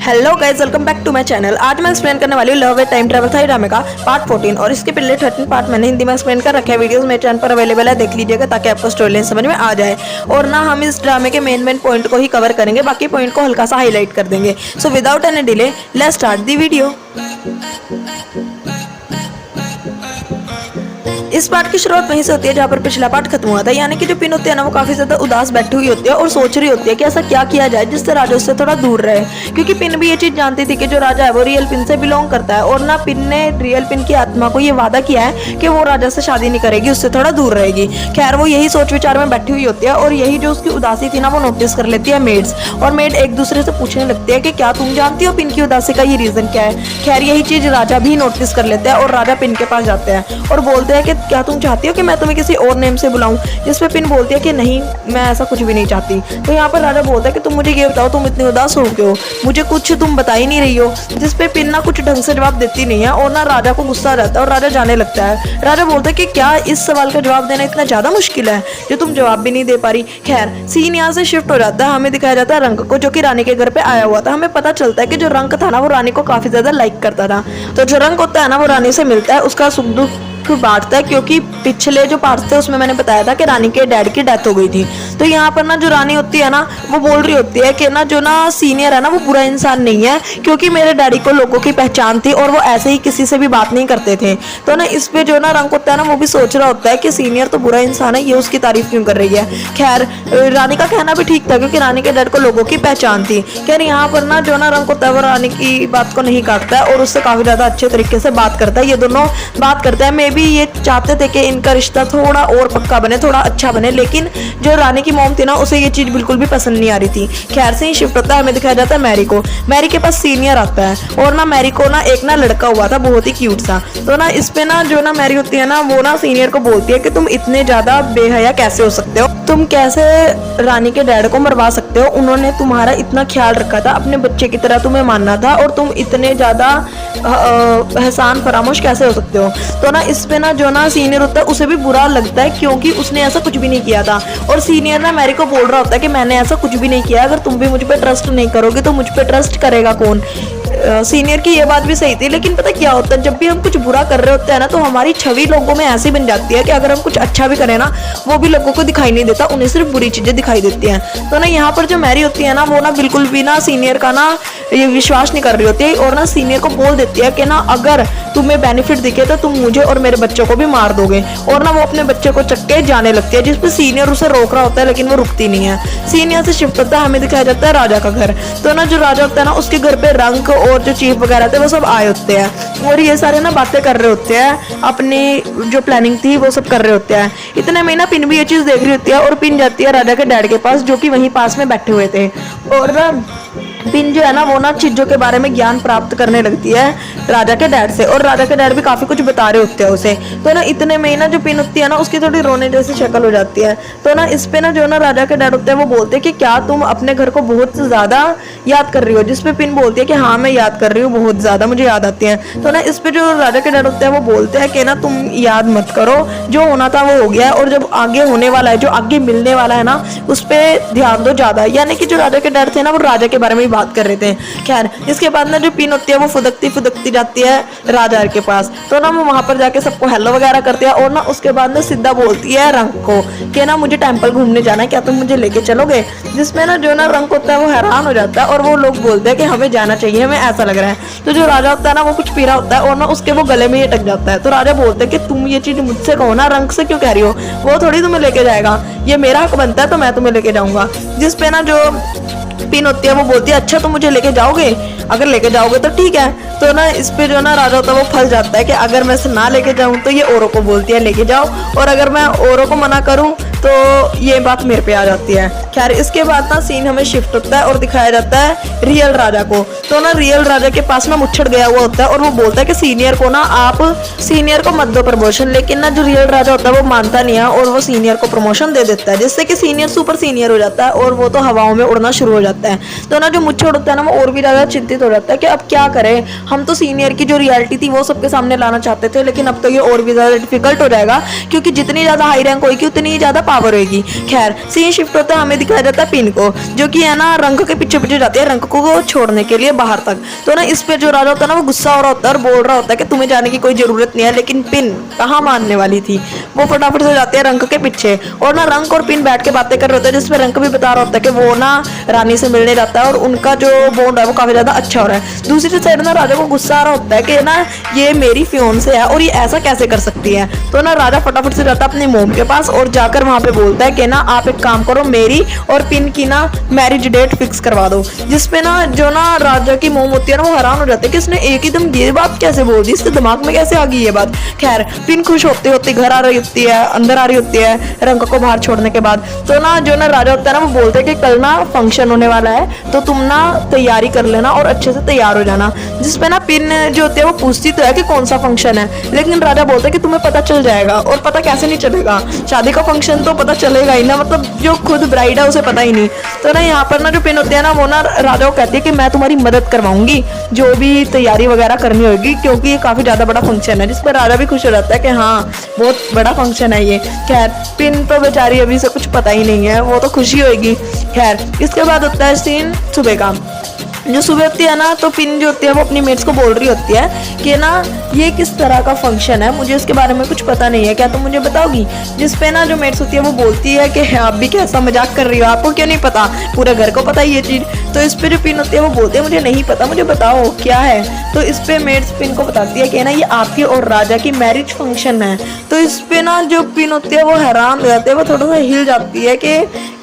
Hello guys, welcome back to my channel. आज मैं explain करने वाली हूँ love at time travel Thai ड्रामे का पार्ट 14 और इसके पहले 13 पार्ट मैंने हिंदी में एक्सप्लेन कर रखे हैं। वीडियोस मेरे चैनल पर अवेलेबल है, देख लीजिएगा ताकि आपको स्टोरी लाइन समझ में आ जाए। और ना हम इस ड्रामे के मेन पॉइंट को ही कवर करेंगे, बाकी पॉइंट को हल्का सा हाईलाइट कर देंगे। So without any delay let's start the video. इस पार्ट की शुरुआत वहीं से होती है जहाँ पर पिछला पार्ट खत्म हुआ था, यानी कि जो पिन होती है ना वो काफी ज्यादा उदास बैठी हुई होती है और सोच रही होती है कि ऐसा क्या किया जाए जिससे राजा उससे थोड़ा दूर रहे। क्योंकि पिन भी ये चीज जानती थी कि जो राजा है वो रियल पिन से बिलोंग करता है और ना पिन ने रियल पिन की आत्मा को ये वादा किया है कि वो राजा से शादी नहीं करेगी, उससे थोड़ा दूर रहेगी। खैर वो यही सोच विचार में बैठी हुई होती है और यही जो उसकी उदासी थी ना वो नोटिस कर लेती है मेड्स, और मेड एक दूसरे से पूछने लगती है कि क्या तुम जानती हो पिन की उदासी का ये रीजन क्या है। खैर यही चीज राजा भी नोटिस कर लेते हैं और राजा पिन के पास जाते हैं और बोलते हैं कि क्या तुम चाहती हो कि मैं तुम्हें किसी और नेम से बुलाऊं। जिस पे पिन बोलती है कि नहीं, मैं ऐसा कुछ भी नहीं चाहती। तो यहाँ पर राजा बोलता है कि तुम मुझे ये बताओ, तुम इतनी उदास हो क्यों, मुझे कुछ तुम बता ही नहीं रही हो। जिस पे पिन ना कुछ ढंग से जवाब देती नहीं है और ना राजा को गुस्सा आ जाता है और राजा जाने लगता है। राजा बोलता है कि क्या इस सवाल का जवाब देना इतना ज्यादा मुश्किल है जो तुम जवाब भी नहीं दे पा रही। खैर सीन यहाँ से शिफ्ट हो जाता है, हमें दिखाया जाता है रंग को जो कि रानी के घर पे आया हुआ था। हमें पता चलता है कि जो रंग था ना वो रानी को काफी ज्यादा लाइक करता था। तो जो रंग होता है ना वो रानी से मिलता है, उसका सुख दुख बांटता है, क्योंकि पिछले जो पार्ट थे उसमें मैंने बताया था कि रानी के डैड की डेथ हो गई थी। तो यहाँ पर ना जो रानी होती है ना वो बोल रही होती है कि ना जो ना सीनियर है ना वो बुरा इंसान नहीं है, क्योंकि मेरे डैडी को लोगों की पहचान थी और वो ऐसे ही किसी से भी बात नहीं करते थे। तो ना इस पे जो ना रंग होता है ना वो भी सोच रहा होता है कि सीनियर तो बुरा इंसान है, ये उसकी तारीफ क्यों कर रही है। खैर रानी का कहना भी ठीक था, क्योंकि रानी के डैड को लोगों की पहचान थी। खैर यहाँ पर ना जो ना रंग होता है वो रानी की बात को नहीं काटता है और उससे काफी ज्यादा अच्छे तरीके से बात करता है। ये दोनों बात करते हैं, भी ये चाहते थे कि इनका रिश्ता थोड़ा और पक्का बने, थोड़ा अच्छा बने, लेकिन जो रानी की मॉम थी ना उसे ये चीज बिल्कुल भी पसंद नहीं आ रही थी। खैर से ही शिफ्ट होता है, हमें दिखाया जाता है मैरी को। मैरी के पास सीनियर आता है और ना मैरी को ना एक ना लड़का हुआ था बहुत ही क्यूट सा। तो ना इस पे ना जो ना मैरी होती है ना वो ना सीनियर को बोलती है कि तुम इतने ज्यादा बेहया कैसे हो सकते हो, तुम कैसे रानी के डैड को मरवा सकते हो, उन्होंने तुम्हारा इतना ख्याल रखा था, अपने बच्चे की तरह तुम्हें मानना था और तुम इतने ज्यादा एहसान फरामोश कैसे हो सकते हो। तो ना इस पे ना जो ना सीनियर होता है उसे भी बुरा लगता है, क्योंकि उसने ऐसा कुछ भी नहीं किया था। और सीनियर ना मैरी को बोल रहा होता है कि मैंने ऐसा कुछ भी नहीं किया, अगर तुम भी मुझ पे ट्रस्ट नहीं करोगे तो मुझ पे ट्रस्ट करेगा कौन। सीनियर की ये बात भी सही थी, लेकिन पता क्या होता है, जब भी हम कुछ बुरा कर रहे होते हैं ना तो हमारी छवि लोगों में ऐसी बन जाती है कि अगर हम कुछ अच्छा भी करें ना वो भी लोगों को दिखाई नहीं देता, उन्हें सिर्फ बुरी चीजें दिखाई देती हैं। तो ना यहाँ पर जो मैरी होती है ना वो ना बिल्कुल भी ना सीनियर का ना ये विश्वास नहीं कर रही होती है और ना सीनियर को बोल देती है कि ना अगर तुम्हें बेनिफिट दिखे तो तुम मुझे और मेरे बच्चों को भी मार दोगे। और ना वो अपने बच्चे को चक्के जाने लगती है, जिसपे सीनियर उसे रोक रहा होता है लेकिन वो रुकती नहीं है। सीनियर से शिफ्ट होता है, हमें दिखाया जाता है राजा का घर। तो ना जो राजा होता है ना उसके घर पे रंग और जो चीफ वगैरह थे वो सब आए होते हैं और ये सारे ना बातें कर रहे होते हैं, अपनी जो प्लानिंग थी वो सब कर रहे होते हैं। इतने में ना पिन भी ये चीज देख रही होती है और पिन जाती है राजा के डैड के पास जो कि वहीं पास में बैठे हुए थे। और ना पिन जो है ना वो ना चीजों के बारे में ज्ञान प्राप्त करने लगती है राजा के डैड से, और राजा के डैड भी काफी कुछ बता रहे होते हैं उसे। तो ना इतने में ना जो पिन होती है ना उसकी थोड़ी रोने जैसी शक्ल हो जाती है। तो ना इस पे ना जो ना राजा के डैड होते हैं वो बोलते हैं कि क्या तुम अपने घर को बहुत ज्यादा याद कर रही हो। जिसपे पिन बोलती है कि हाँ मैं याद कर रही हूँ, बहुत ज्यादा मुझे याद आती है। तो ना इस पे जो राजा के डैड होते हैं वो बोलते हैं कि ना तुम याद मत करो, जो होना था वो हो गया है और जब आगे होने वाला है, जो आगे मिलने वाला है ना उस पर ध्यान दो ज्यादा। यानी कि जो राजा के डैड थे ना वो राजा के बारे में बात कर रहे थे। खैर इसके बाद ना जो पिन होती है वो फुदकती जाती है राजा के पास। तो ना वो वहां पर जाके सबको हेलो वगैरह करती है और ना उसके बाद ना सीधा बोलती है रंग को कि ना मुझे टेंपल घूमने जाना है, क्या तुम मुझे लेके चलोगे। जिसमें ना जो ना रंग होता है वो हैरान हो जाता है और वो लोग बोलते हैं कि हमें जाना चाहिए, हमें ऐसा लग रहा है। तो जो राजा होता है ना वो कुछ पी रहा होता है और ना उसके वो गले में ये अटक जाता है। तो राजा बोलते हैं कि तुम ये चीज मुझसे कहो ना, रंग से क्यों कह रही हो, वो थोड़ी तुम्हें लेके जाएगा, ये मेरा हक बनता है तो मैं तुम्हें लेके जाऊंगा। जिसपे ना जो पिन होती है वो बोलती है अच्छा तुम मुझे लेके जाओगे, अगर लेके जाओगे तो ठीक है। तो ना इस पे जो ना राजा होता है वो फंस जाता है कि अगर मैं इसे ना लेके जाऊं तो ये औरों को बोलती है लेके जाओ, और अगर मैं औरों को मना करूं तो ये बात मेरे पे आ जाती है। खैर इसके बाद ना सीन हमें शिफ्ट होता है और दिखाया जाता है रियल राजा को। तो ना रियल राजा के पास ना मुच्छड़ गया हुआ होता है और वो बोलता है कि सीनियर को ना आप सीनियर को मत दो प्रमोशन, लेकिन ना जो रियल राजा होता है वो मानता नहीं है और वो सीनियर को प्रमोशन दे देता है, जिससे कि सीनियर सुपर सीनियर हो जाता है और वो तो हवाओं में उड़ना शुरू हो जाता है। तो ना जो मुच्छड़ होता है ना वो और भी ज्यादा चिंतित हो जाता है कि अब क्या करें, हम तो सीनियर की जो रियलिटी थी वो सबके सामने लाना चाहते थे, लेकिन अब तो ये और भी ज़्यादा डिफिकल्ट हो जाएगा क्योंकि जितनी ज़्यादा हाई रैंक होगी उतनी ही ज़्यादा पावर होगी। खैर सीन शिफ्ट होता है, हमें दिखाया जाता है पिन को, जो कि है ना रंक के पीछे पीछे जाती है रंक को छोड़ने के लिए बाहर तक। तो ना इस पे जो राजा होता है ना वो गुस्सा हो रहा होता है और बोल रहा होता है कि तुम्हें जाने की कोई जरूरत नहीं है, लेकिन पिन कहाँ मानने वाली थी, वो फटाफट से जाते हैं रंक के पीछे। और ना रंक और पिन बैठ के बातें कर रहे होते हैं, जिसमें रंक भी बता रहा होता है कि वो ना रानी से मिलने जाता है और उनका जो बॉन्ड है वो काफी ज्यादा अच्छा हो रहा है। दूसरी साइड ना राजा को गुस्सा आ रहा होता है कि ना ये मेरी फियोंसे है और ये ऐसा कैसे कर सकती है। तो ना राजा फटाफट से जाता है अपनी मोम के पास और जाकर वहां पे बोलता है कि ना आप एक काम करो, मेरी और पिन की ना मैरिज डेट फिक्स करवा दो। जिसपे ना जो ना राजा की मोम होती है ना वो हैरान हो जाते है कि इसने एक एकदम ये बात कैसे बोल दी, इसके दिमाग में कैसे आ गई ये बात। खैर पिन खुश होते होते घर आ रही होती है, अंदर आ रही होती है रंक को बाहर छोड़ने के बाद। तो ना जो ना राजा होता है ना वो बोलते है कि कल ना फंक्शन होने वाला है तो तुम ना तैयारी कर लेना और अच्छे से तैयार हो जाना। जिसपे ना पिन जो होती है वो पूछती तो है कि कौन सा फंक्शन है, लेकिन राजा बोलता है कि तुम्हें पता चल जाएगा। और पता कैसे नहीं चलेगा, शादी का फंक्शन तो पता चलेगा ही ना, मतलब जो खुद ब्राइड है उसे पता ही नहीं। तो ना यहाँ पर ना जो पिन होती है ना वो ना राजा को कहती है कि मैं तुम्हारी मदद करवाऊंगी जो भी तैयारी वगैरह करनी होगी, क्योंकि ये काफी ज्यादा बड़ा फंक्शन है। जिस पर राजा भी खुश हो जाता है कि हाँ बहुत बड़ा फंक्शन है ये। खैर पिन तो बेचारी अभी से कुछ पता ही नहीं है, वो तो खुशी होगी। खैर इसके बाद होता है सीन सुबह का। जो सुबह होती है ना तो पिन जो होती है वो अपनी मेट्स को बोल रही होती है कि ना ये किस तरह का फंक्शन है, मुझे इसके बारे में कुछ पता नहीं है, क्या तुम मुझे बताओगी। जिसपे ना जो मेट्स होती है वो बोलती है कि आप भी कैसा मजाक कर रही हो, आपको क्यों नहीं पता, पूरे घर को पता है ये चीज। तो इस पे जो पिन होती है वो बोलते हैं मुझे नहीं पता, मुझे बताओ क्या है। तो इस पे मेट्स पिन को बताती है कि ना ये आपकी और राजा की मैरिज फंक्शन है। तो इस पे ना जो पिन होती है वो हैरान हो जाती है, वो थोड़ा सा हिल जाती है कि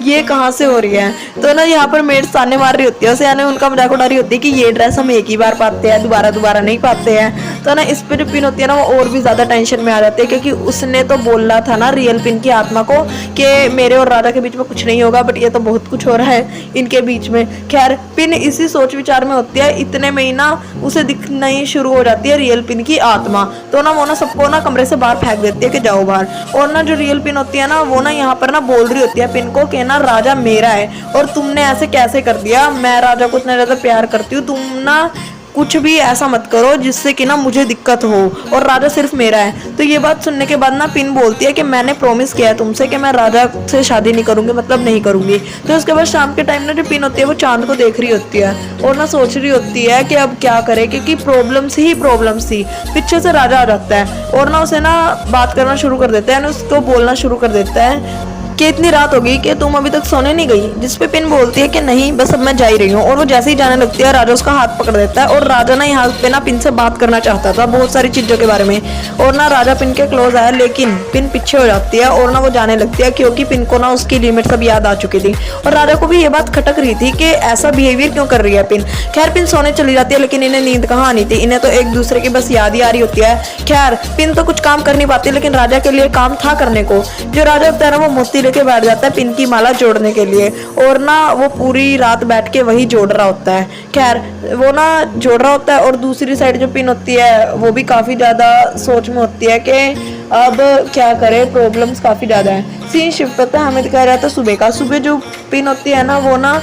ये कहाँ से हो रही है। तो ना यहाँ पर मेट्स ताने मार रही होती है उसे, यानी उनका मजाक उड़ा रही होती है कि ये ड्रेस हम एक ही बार पाते हैं, दोबारा नहीं पाते हैं। तो ना इस पे जो पिन होती है ना वो और भी ज्यादा टेंशन में आ जाती है, क्योंकि उसने तो बोला था ना रियल पिन की आत्मा को कि मेरे और राजा के बीच में कुछ नहीं होगा, बट ये तो बहुत कुछ हो रहा है इनके बीच में। खैर पिन इसी सोच विचार में होती है, इतने में ही ना उसे दिखना ही शुरू हो जाती है रियल पिन की आत्मा। तो ना वो ना सबको ना कमरे से बाहर फेंक देती है कि जाओ बाहर। और ना जो रियल पिन होती है ना वो ना यहाँ पर ना बोल रही होती है पिन को कि ना राजा मेरा है और तुमने ऐसे कैसे कर दिया, मैं राजा को इतना ज्यादा प्यार करती हूँ, तुम ना कुछ भी ऐसा मत करो जिससे कि ना मुझे दिक्कत हो, और राजा सिर्फ मेरा है। तो ये बात सुनने के बाद ना पिन बोलती है कि मैंने प्रॉमिस किया है तुमसे कि मैं राजा से शादी नहीं करूंगी, मतलब नहीं करूंगी। तो उसके बाद शाम के टाइम ना जो पिन होती है वो चांद को देख रही होती है और ना सोच रही होती है कि अब क्या करे, क्योंकि प्रॉब्लम्स ही प्रॉब्लम्स थी। पीछे से राजा आ जाता है और ना उसे ना बात करना शुरू कर देता है, उसको बोलना शुरू कर देता है कि इतनी रात हो गई कि तुम अभी तक सोने नहीं गई। जिसपे पिन बोलती है कि नहीं बस अब मैं जा ही रही हूँ। और वो जैसे ही जाने लगती है राजा उसका हाथ पकड़ देता है और राजा ना यहाँ पे ना पिन से बात करना चाहता था बहुत सारी चीजों के बारे में, और ना राजा पिन के क्लोज आया, लेकिन पिन पीछे हो जाती है और ना वो जाने लगती है क्योंकि पिन को ना उसकी लिमिट सब याद आ चुकी थी। और राजा को भी ये बात खटक रही थी कि ऐसा बिहेवियर क्यों कर रही है पिन। खैर पिन सोने चली जाती है, लेकिन इन्हें नींद कहाँ आनी थी, इन्हें तो एक दूसरे की बस याद ही आ रही होती है। खैर पिन तो कुछ काम कर नहीं पाती, लेकिन राजा के लिए काम था करने को। जो राजा होता है ना वो मोती लेके बैठ जाता है पिन की माला जोड़ने के लिए, और ना वो पूरी रात बैठ के वही जोड़ रहा होता है। खैर वो ना जोड़ रहा होता है और दूसरी साइड जो पिन होती है वो भी काफी ज्यादा सोच में होती है कि अब क्या करे, प्रॉब्लम्स काफी ज्यादा है। सीन शिफ्ट होता है, हमें दिखाया जाता है सुबह का। सुबह जो पिन होती है ना वो ना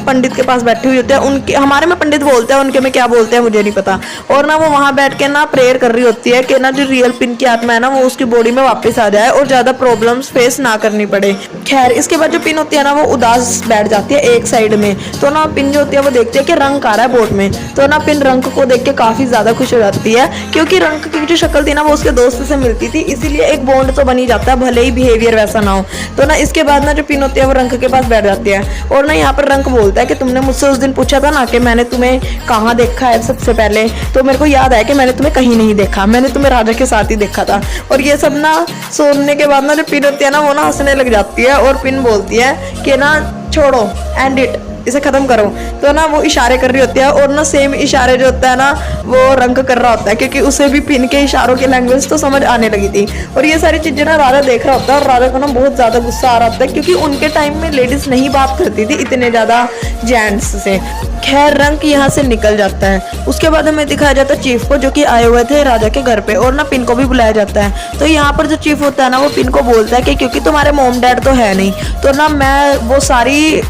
पंडित के पास बैठी हुई होती है, उनके हमारे में पंडित बोलते हैं, उनके में क्या बोलते हैं मुझे नहीं पता। और ना वो वहां बैठ के ना प्रेयर कर रही होती है कि ना जो रियल पिन की आत्मा है ना वो उसकी बॉडी में वापस आ जाए और ज्यादा प्रॉब्लम्स फेस ना करनी पड़े। खैर इसके बाद जो पिन होती है ना वो उदास बैठ जाती है एक साइड में। तो ना पिन जो होती है वो देखती है कि रंग आ रहा है बोट में। तो ना पिन रंग को देख के काफी ज्यादा खुश हो जाती है, क्योंकि रंग की जो शक्ल थी ना वो उसके दोस्त से मिलती थी, इसीलिए एक बॉन्ड तो बनी जाता है भले ही बिहेवियर वैसा ना हो। तो ना इसके बाद ना जो पिन होती है वो रंग के पास बैठ जाती है और ना यहाँ पर रंग बोलता है कि तुमने मुझसे उस दिन पूछा था ना कि मैंने तुम्हें कहाँ देखा है सबसे पहले, तो मेरे को याद है कि मैंने तुम्हें कहीं नहीं देखा, मैंने तुम्हें राजा के साथ ही देखा था। और ये सब ना सुनने के बाद ना जो पिन होती है ना वो ना हंसने लग जाती है और पिन बोलती है कि ना छोड़ो, एंड इट, इसे खत्म करो। तो ना वो इशारे कर रही होती है और ना सेम इशारे जो होता है ना वो रंग कर रहा होता है, क्योंकि उसे भी पिन के इशारों की लैंग्वेज तो समझ आने लगी थी। और ये सारी चीजें ना राजा देख रहा होता है और राजा को ना बहुत ज्यादा गुस्सा आ रहा होता है, क्योंकि उनके टाइम में लेडीज नहीं बात करती थी इतने ज्यादा जेंट्स से। खैर रंक यहाँ से निकल जाता है। उसके बाद हमें दिखाया जाता है चीफ को, जो कि आए हुए थे राजा के घर पे, और ना पिन को भी बुलाया जाता है। तो यहाँ पर जो चीफ होता है ना वो पिन को बोलता है कि क्योंकि तुम्हारे मोम डैड तो है नहीं, तो ना मैं वो सारी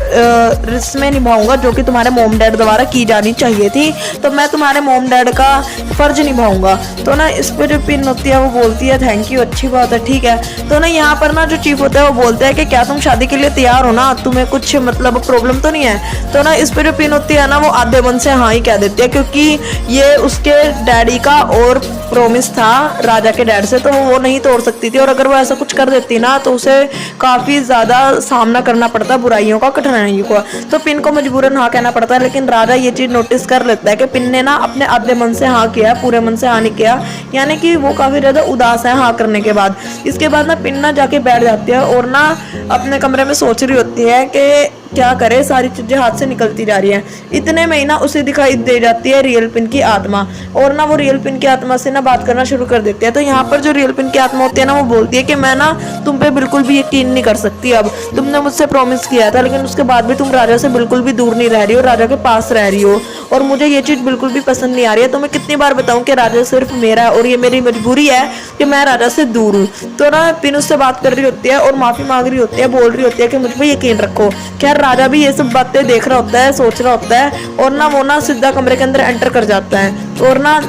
रस्में निभाऊंगा जो कि तुम्हारे मोम डैड द्वारा की जानी चाहिए थी, तो मैं तुम्हारे मोम डैड का फर्ज निभाऊंगा। तो ना इस पे जो पिन होती है वो बोलती है थैंक यू, अच्छी बात है, ठीक है। तो ना यहाँ पर ना जो चीफ होता है वो बोलता है कि क्या तुम शादी के लिए तैयार हो ना, तुम्हें कुछ मतलब प्रॉब्लम तो नहीं है। तो ना इस पे जो पिन होती है ना वो आधे मन से हाँ ही कह देती है, क्योंकि ये उसके डैडी का और प्रॉमिस था राजा के डैड से, तो वो नहीं तोड़ सकती थी, और अगर वो ऐसा कुछ कर देती ना तो उसे काफ़ी ज़्यादा सामना करना पड़ता बुराइयों का, कठिनाइयों का। तो पिन को मजबूरन हाँ कहना पड़ता है, लेकिन राजा ये चीज़ नोटिस कर लेता है कि पिन ने ना अपने आधे मन से हाँ किया, पूरे मन से हाँ नहीं किया, यानी कि वो काफ़ी ज़्यादा उदास है हाँ करने के बाद। इसके बाद ना पिन ना जाके बैठ जाती है और ना अपने कमरे में सोच रही होती है कि क्या करे, सारी चीजें हाथ से निकलती जा रही हैं। इतने में ही ना उसे दिखाई दे जाती है रियल पिन की आत्मा, और ना वो रियल पिन की आत्मा से ना बात करना शुरू कर देती है। तो यहाँ पर जो रियल पिन की आत्मा होती है ना वो बोलती है कि मैं ना तुम पे बिल्कुल भी यकीन नहीं कर सकती, अब तुमने मुझसे प्रॉमिस किया था लेकिन उसके बाद भी तुम राजा से बिल्कुल भी दूर नहीं रह रही हो, राजा के पास रह रही हो, और मुझे ये चीज़ बिल्कुल भी पसंद नहीं आ रही है। तो मैं कितनी बार बताऊँ कि राजा सिर्फ मेरा है और ये मेरी मजबूरी है कि मैं राजा से दूर हूँ। तो ना पिन उससे बात कर रही होती है और माफ़ी मांग रही होती है, बोल रही होती है कि मुझ पर यकीन रखो। खैर राजा भी ये सब बातें देख रहा होता है, सोच रहा होता है, और ना वो ना सीधा कमरे के अंदर एंटर कर जाता है, और ना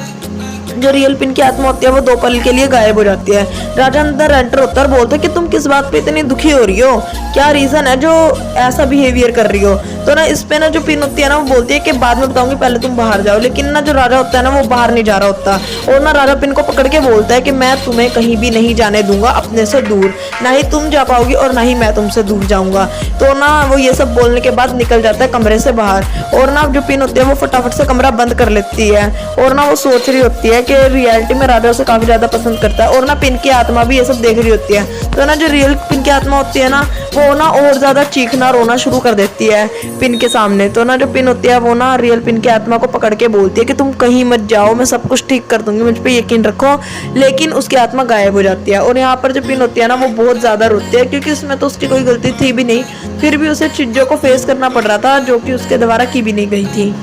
जो रियल पिन की आत्मा होती है वो 2 पल के लिए गायब हो जाती है। राजा अंदर एंटर होता है और बोलता है कि तुम किस बात पे इतनी दुखी हो रही हो, क्या रीजन है जो ऐसा बिहेवियर कर रही हो। तो ना इस पे ना जो पिन होती है ना वो बोलती है कि बाद में बताऊंगी, पहले तुम बाहर जाओ। लेकिन ना जो राजा होता है ना वो बाहर नहीं जा रहा होता, और ना राजा पिन को पकड़ के बोलता है कि मैं तुम्हें कहीं भी नहीं जाने दूंगा अपने से दूर, ना ही तुम जा पाओगी और ना ही मैं तुमसे दूर जाऊंगा। तो ना वो ये सब बोलने के बाद निकल जाता है कमरे से बाहर, और ना जो पिन होती है वो फटाफट से कमरा बंद कर लेती है, और ना वो सोच रही होती है कि रियलिटी में राजा उसे काफी ज्यादा पसंद करता है, और ना पिन की आत्मा भी ये सब देख रही होती है। तो ना जो रियल पिन की आत्मा होती है ना वो ना और ज्यादा चीखना रोना शुरू कर देती है पिन के सामने। तो ना जो पिन होती है वो ना रियल पिन की आत्मा को पकड़ के बोलती है कि तुम कहीं मत जाओ, मैं सब कुछ ठीक कर दूंगी, मुझ पे यकीन रखो। लेकिन उसकी आत्मा गायब हो जाती है, और यहाँ पर जो पिन होती है ना वो बहुत ज्यादा रोती है, क्योंकि इसमें तो उसकी कोई गलती थी भी नहीं, फिर भी उसे चीजों को फेस करना पड़ रहा था जो कि उसके द्वारा की भी नहीं गई थी।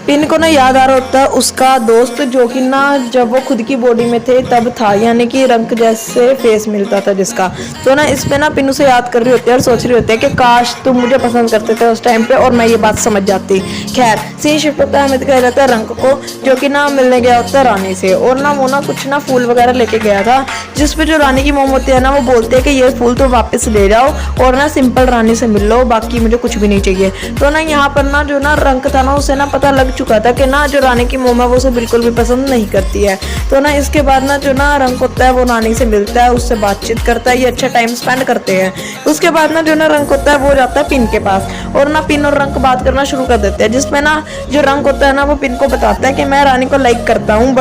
पिन को ना याद आ रहा होता है उसका दोस्त, जो कि ना जब वो खुद की बॉडी में थे तब था, यानी कि रंग जैसे फेस मिलता था जिसका। तो ना इस पे ना पिन उसे याद कर रही होती है और सोच रही होती है कि काश तुम मुझे पसंद करते थे उस टाइम पे और मैं ये बात समझ जाती। खैर सीन शिफ्ट होता है, हमें दिखाया जाता है रंग को, जो कि ना मिलने गया होता है रानी से, और ना वो ना कुछ ना फूल वगैरह लेके गया था, जिसपे जो रानी की मोम होती है ना वो बोलते हैं कि ये फूल तो वापस ले जाओ और ना सिंपल रानी से मिल लो, बाकी मुझे कुछ भी नहीं चाहिए। तो ना यहाँ पर ना जो ना रंग था ना उसे ना पता लग चुका था कि ना जो रानी की मोम है वो उसे बिल्कुल भी पसंद नहीं करती है। तो ना इसके बाद ना जो ना रंग होता है वो रानी से मिलता है, उससे बातचीत करता है, ये अच्छा टाइम स्पेंड करते हैं। उसके बाद ना जो ना रंग होता है वो जाता है पिन के पास, और ना पिन और रंग बात करना शुरू कर देते हैं, जिसमें ना जो रंग होता है ना वो पिन को बताता है कि मैं रानी को लाइक करता हूँ,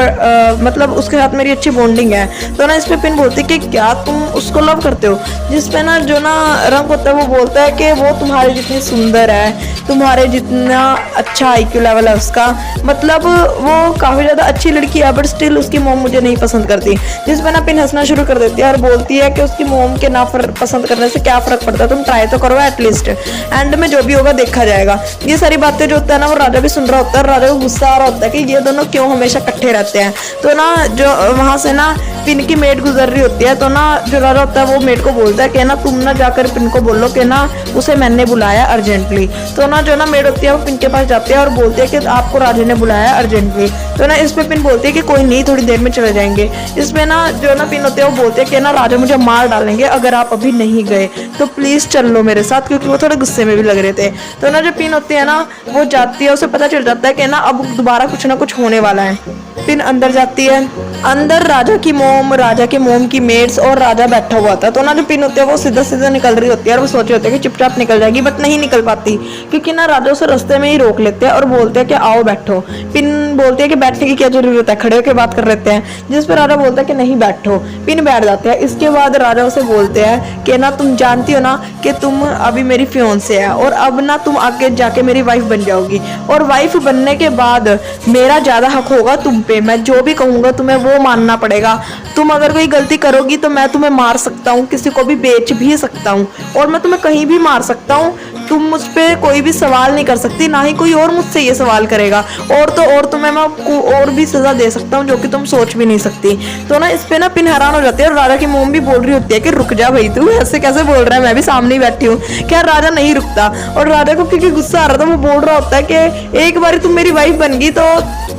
मतलब उसके साथ मेरी अच्छी बॉन्डिंग है। तो ना इस पे पिन बोलती है कि क्या तुम उसको लव करते हो, जिसपे ना जो ना रंग होता है वो बोलता है कि वो तुम्हारे जितनी सुंदर है, तुम्हारे जितना अच्छा IQ लेवल है उसका, मतलब वो काफ़ी ज़्यादा अच्छी लड़की है, बट स्टिल उसकी मोम मुझे नहीं पसंद करती। जिसमें ना पिन हंसना शुरू कर देती है और बोलती है कि उसकी मोम के ना पसंद करने से क्या फ़र्क पड़ता है, तुम ट्राई तो करो एटलीस्ट, एंड में जो भी होगा देखा जाएगा। ये सारी बातें जो होता है ना वो राजा भी सुन रहा होता है, राजा को गुस्सा आ रहा होता है कि ये दोनों क्यों हमेशा इकट्ठे रहते हैं। तो ना जो वहाँ से ना पिन की मेड गुजर रही होती है, तो ना जो राजा होता है वो मेड को बोलता है कि ना तुम ना जाकर पिन को बोलो कि ना उसे मैंने बुलाया अर्जेंटली। तो ना जो ना मेड होती है वो पिन के पास जाती है और बोलती है कि आपको राजा ने बुलाया अर्जेंटली। तो ना इस पे पिन बोलती है कि कोई नहीं, थोड़ी देर में चले जाएंगे। इसमें ना जो ना पिन होते हैं वो बोलते हैं कि ना राजा मुझे मार डालेंगे अगर आप अभी नहीं गए, तो प्लीज चल लो मेरे साथ, क्योंकि वो थोड़े गुस्से में भी लग रहे थे। तो ना जो पिन होती है ना वो जाती है, उसे पता चल जाता है कि ना अब दोबारा कुछ ना कुछ होने वाला है। पिन अंदर जाती है, अंदर राजा की मोम, राजा के मोम की मेड्स और राजा बैठा हुआ था। तो ना जो पिन होती है वो सीधा सीधा निकल रही होती है और वो सोच रही होती है कि चुपचाप निकल जाएगी, बट नहीं निकल पाती, क्योंकि ना राजा उसे रास्ते में ही रोक लेते हैं और बोलते हैं कि आओ बैठो। पिन बोलती है कि बैठने की क्या जरूरत है, खड़े होकर बात कर लेते हैं, जिस पर राजा बोलता है कि नहीं बैठो। पिन बैठ जाते हैं। इसके बाद राजा उसे बोलते हैं कि ना तुम जानती हो ना कि तुम अभी मेरी फियोंसे है और अब ना तुम आगे जाके मेरी वाइफ बन जाओगी, और वाइफ बनने के बाद मेरा ज्यादा हक होगा तुम पे, मैं जो भी कहूंगा तुम्हें वो मानना पड़ेगा। तुम अगर कोई गलती करोगी तो मैं तुम्हें मार सकता हूँ, किसी को भी बेच भी सकता हूँ, और मैं तुम्हें कहीं भी मार सकता हूँ। तुम मुझ पे कोई भी सवाल नहीं कर सकती, ना ही कोई और मुझसे ये सवाल करेगा, और तो और तुम्हें मैं और भी सजा दे सकता हूँ जो कि तुम सोच भी नहीं सकती। तो ना इस पे ना पिन हैरान हो जाती है और राजा की मोम भी बोल रही होती है कि रुक जा भाई, तू ऐसे कैसे बोल रहा है, मैं भी सामने ही बैठी हूँ। क्या राजा नहीं रुकता, और राजा को क्योंकि गुस्सा आ रहा था वो बोल रहा होता है कि एक बार तुम मेरी वाइफ बन गई तो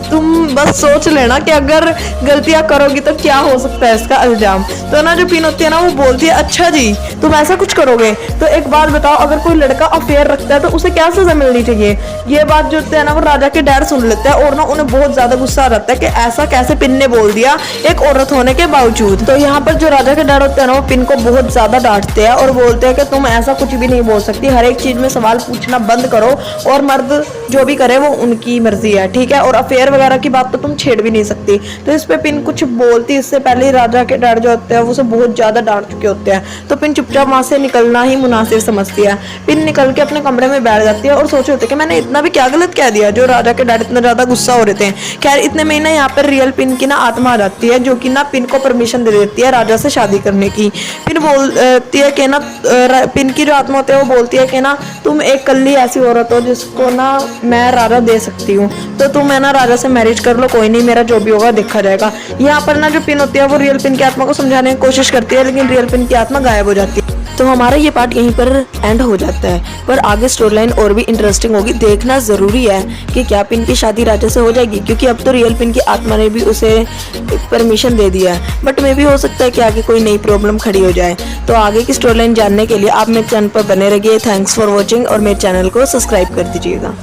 तुम बस सोच लेना कि अगर गलतियां करोगी तो क्या हो सकता है इसका इल्जाम। तो ना जो पिन होती है ना वो बोलती है अच्छा जी तुम ऐसा कुछ करोगे, तो एक बात बताओ, अगर कोई लड़का अफेयर रखता है तो उसे क्या सजा मिलनी चाहिए। ये बात जो होती है ना वो राजा के डैड सुन लेते हैं और ना उन्हें बहुत ज्यादा गुस्सा आ जाता है कि ऐसा कैसे पिन ने बोल दिया एक औरत होने के बावजूद। तो यहाँ पर जो राजा के डैड होते हैं ना वो पिन को बहुत ज्यादा डांटते हैं और बोलते हैं कि तुम ऐसा कुछ भी नहीं बोल सकती, हर एक चीज में सवाल पूछना बंद करो, और मर्द जो भी करे वो उनकी मर्जी है, ठीक है, और अफेयर वगैरह की बात तो तुम छेड़ भी नहीं सकती। तो इस पे पिन कुछ बोलती इससे पहले ही राजा के डैड जो होते हैं वो उसे बहुत ज्यादा डांट चुके होते हैं। तो पिन चुपचाप वहां से निकलना ही मुनासिब समझती है। पिन निकल के अपने कमरे में बैठ जाती है और सोच रही होती है कि मैंने इतना भी क्या गलत कह दिया जो राजा के डैड इतना ज्यादा गुस्सा हो रहे थे। खैर इतने में ना यहाँ पर रियल पिन की ना आत्मा आ जाती है जो कि ना पिन को परमिशन दे देती है राजा से शादी करने की। पिन बोलती है कि ना पिन की जो आत्मा होती है वो बोलती है कि ना तुम एक कल्ली ऐसी औरत हो जिसको ना मैं राजा दे सकती हूँ, तो तुम है ना राजा से मैरिज कर लो, कोई नहीं मेरा जो भी होगा देखा जाएगा। यहाँ पर ना जो पिन होती है वो रियल पिन की आत्मा को समझाने की कोशिश करती है लेकिन रियल पिन की आत्मा गायब हो जाती है। तो हमारा ये पार्ट यहीं पर एंड हो जाता है, पर आगे स्टोरी लाइन और भी इंटरेस्टिंग होगी। देखना जरूरी है कि क्या पिन की शादी राजा से हो जाएगी, क्योंकि अब तो रियल पिन की आत्मा ने भी उसे परमिशन दे दिया है, बट मे भी हो सकता है कि आगे कोई नई प्रॉब्लम खड़ी हो जाए। तो आगे की स्टोरी लाइन जानने के लिए आप मेरे चैनल पर बने रहिए। थैंक्स फॉर वॉचिंग और मेरे चैनल को सब्सक्राइब कर दीजिएगा।